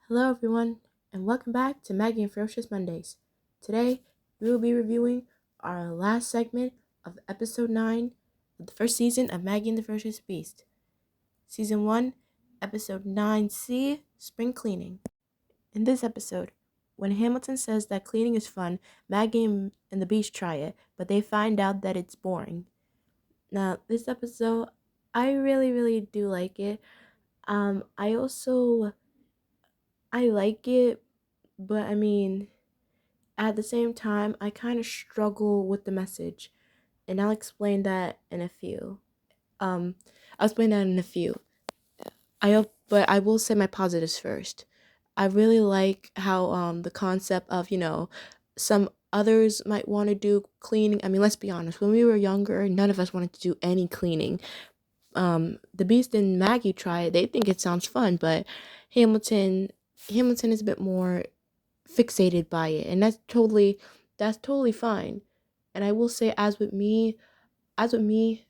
Hello, everyone, and welcome back to Maggie and Ferocious Mondays. Today, we will be reviewing our last segment of episode 9 of the first season of Maggie and the Ferocious Beast. Season 1, episode 9C, Spring Cleaning. In this episode, when Hamilton says that cleaning is fun, Maggie and the Beast try it, but they find out that it's boring. Now, this episode, I really do like it. I like it, but at the same time, I kind of struggle with the message, and I'll explain that in a few. Um, I'll explain that in a few. But I will say my positives first. I really like how the concept of some others might want to do cleaning. I mean, let's be honest. When we were younger, none of us wanted to do any cleaning. The Beast and Maggie try it. They think it sounds fun, but Hamilton Hamilton is a bit more fixated by it, and that's totally fine. And I will say, as with me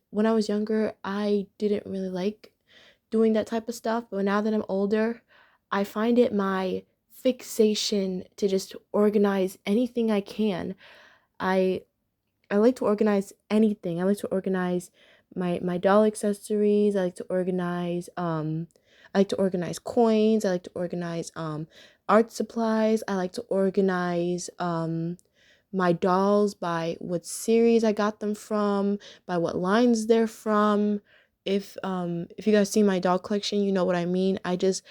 when I was younger, I didn't really like doing that type of stuff, but now that I'm older, I find it my fixation to just organize anything I can. I i like to organize anything. I like to organize my doll accessories. I like to organize coins. I like to organize art supplies. I like to organize my dolls by what series I got them from, by what lines they're from. If you guys see my doll collection, you know what I mean. I just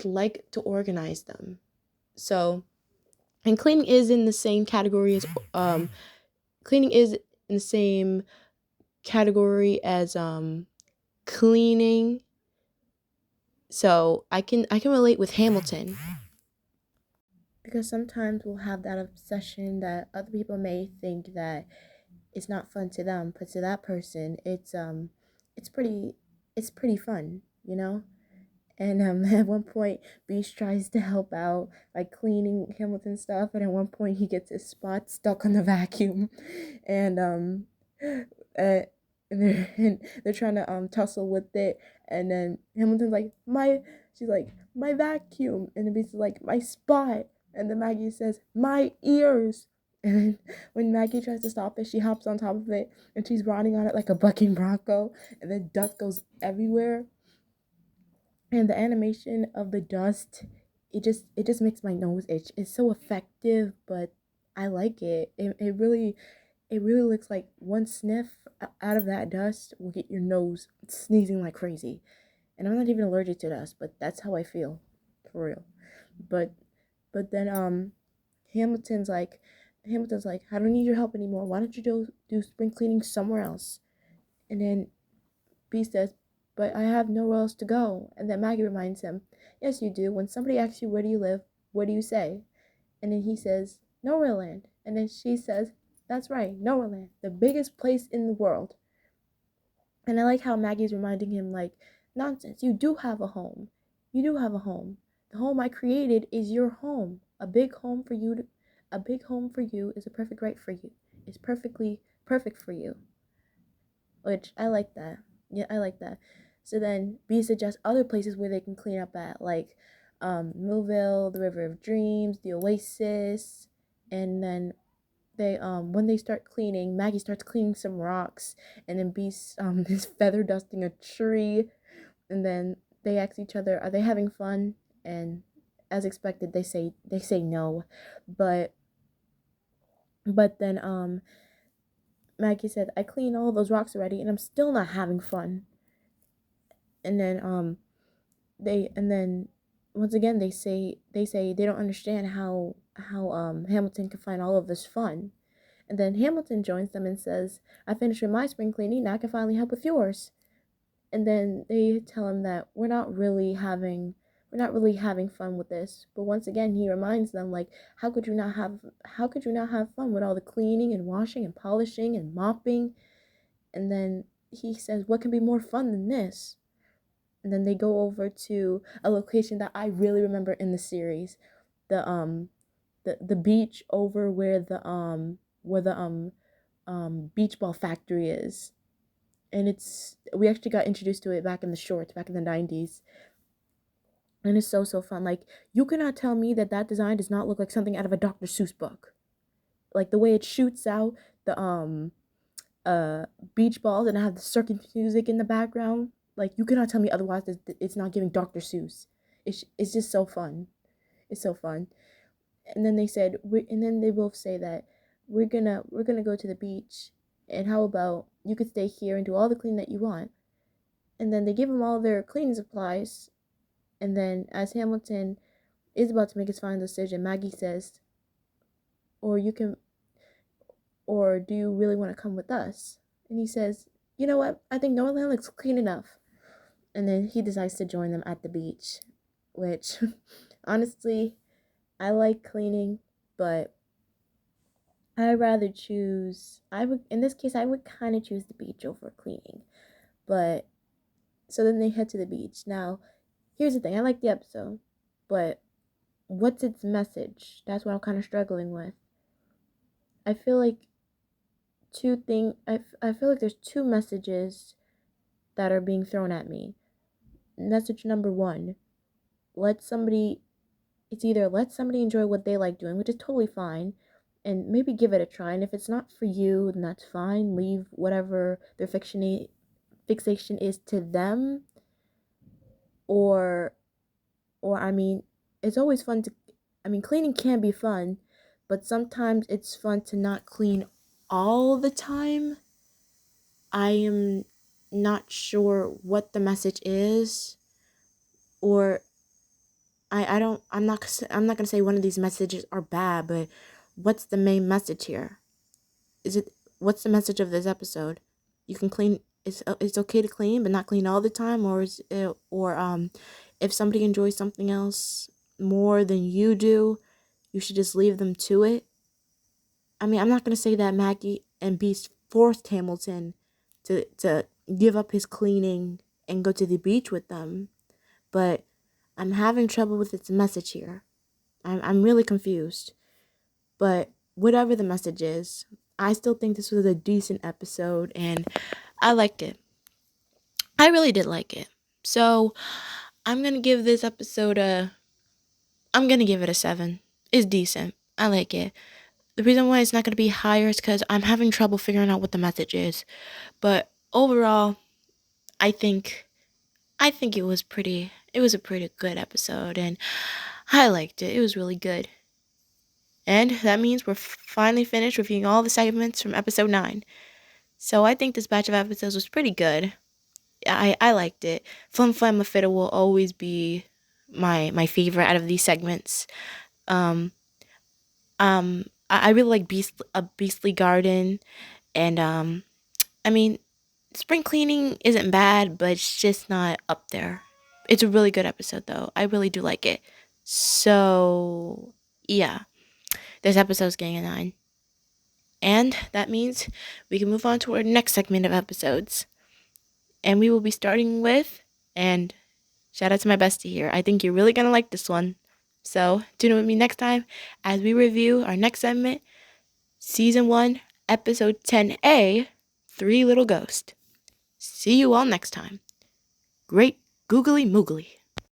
like to organize them. So, and cleaning is in the same category as cleaning. So I can relate with Hamilton, because sometimes we'll have that obsession that other people may think that it's not fun to them, but to that person it's pretty fun, you know? And at one point, Beast tries to help out by cleaning Hamilton's stuff, and at one point he gets his spot stuck on the vacuum, and uh, and they're trying to tussle with it, and then Hamilton's like she's like my vacuum, and the Beast is like my spot, and then Maggie says my ears. And then when Maggie tries to stop it, she hops on top of it, and she's riding on it like a bucking bronco, and then dust goes everywhere. And the animation of the dust, it just makes my nose itch. It's so effective, but I like it. It really looks like one sniff out of that dust will get your nose sneezing like crazy. And I'm not even allergic to dust, but that's how I feel, for real. But but then Hamilton's like, I don't need your help anymore. Why don't you do spring cleaning somewhere else? And then B says, but I have nowhere else to go. And then Maggie reminds him, yes, you do. When somebody asks you, where do you live? What do you say? And then he says, Nowhere Land. And then she says, that's right, Nowhere Land, the biggest place in the world. And I like how Maggie's reminding him, like, nonsense, you do have a home. You do have a home. The home I created is your home. A big home for you is a perfect right for you. It's perfectly perfect for you. Which I like that. Yeah, I like that. So then B suggests other places where they can clean up at, like Millville, the River of Dreams, the Oasis, and then they when they start cleaning, Maggie starts cleaning some rocks, and then B is feather dusting a tree, and then they ask each other, are they having fun? And as expected, they say no, but then Maggie said, I cleaned all those rocks already, and I'm still not having fun. And then and then once again they say they don't understand how Hamilton can find all of this fun. And then Hamilton joins them and says, I finished with my spring cleaning, now I can finally help with yours. And then they tell him that we're not really having fun with this. But once again he reminds them, like, how could you not have fun with all the cleaning and washing and polishing and mopping? And then he says, what can be more fun than this? And then they go over to a location that I really remember in the series, the beach over where the beach ball factory is. And we actually got introduced to it back in the shorts back in the 90s. And it's so, so fun. Like, you cannot tell me that that design does not look like something out of a Dr. Seuss book. Like, the way it shoots out the, uh, beach balls and have the circus music in the background. Like, you cannot tell me otherwise that it's not giving Dr. Seuss. It's just so fun. It's so fun. And then they said, and then they both say that we're gonna go to the beach, and how about you could stay here and do all the cleaning that you want. And then they give him all their cleaning supplies. And then as Hamilton is about to make his final decision, Maggie says, or you can, or do you really want to come with us? And he says, you know what? I think Norland looks clean enough. And then he decides to join them at the beach, which honestly, I like cleaning, but I'd rather choose, I would, in this case, I would kind of choose the beach over cleaning. But, so then they head to the beach. Now, here's the thing, I like the episode, but what's its message? That's what I'm kind of struggling with. I feel like I feel like there's two messages that are being thrown at me. Message number one, let somebody, it's either let somebody enjoy what they like doing, which is totally fine, and maybe give it a try. And if it's not for you, then that's fine. Leave whatever their fixation is to them. Or, I mean, it's always fun to. I mean, cleaning can be fun, but sometimes it's fun to not clean all the time. I am not sure what the message is, or I'm not gonna say one of these messages are bad, but what's the main message here? What's the message of this episode? You can clean. It's okay to clean, but not clean all the time, if somebody enjoys something else more than you do, you should just leave them to it. I mean, I'm not gonna say that Maggie and Beast forced Hamilton to give up his cleaning and go to the beach with them, but I'm having trouble with its message here. I'm really confused. But whatever the message is, I still think this was a decent episode, and I liked it. I really did like it. So I'm gonna give this episode I'm gonna give it a 7. It's decent. I like it. The reason why it's not gonna be higher is because I'm having trouble figuring out what the message is. But overall, I think it was a pretty good episode, and I liked it. It was really good. And that means we're finally finished reviewing all the segments from episode 9. So I think this batch of episodes was pretty good. I liked it. Flim Flam Fiddle will always be my favorite out of these segments. Um, I really like Beastly Garden, and I mean, spring cleaning isn't bad, but it's just not up there. It's a really good episode, though. I really do like it. So yeah, this episode's getting a 9. And that means we can move on to our next segment of episodes. And we will be starting with, and shout out to my bestie here. I think you're really going to like this one. So tune in with me next time as we review our next segment, Season 1, Episode 10A, Three Little Ghosts. See you all next time. Great googly moogly.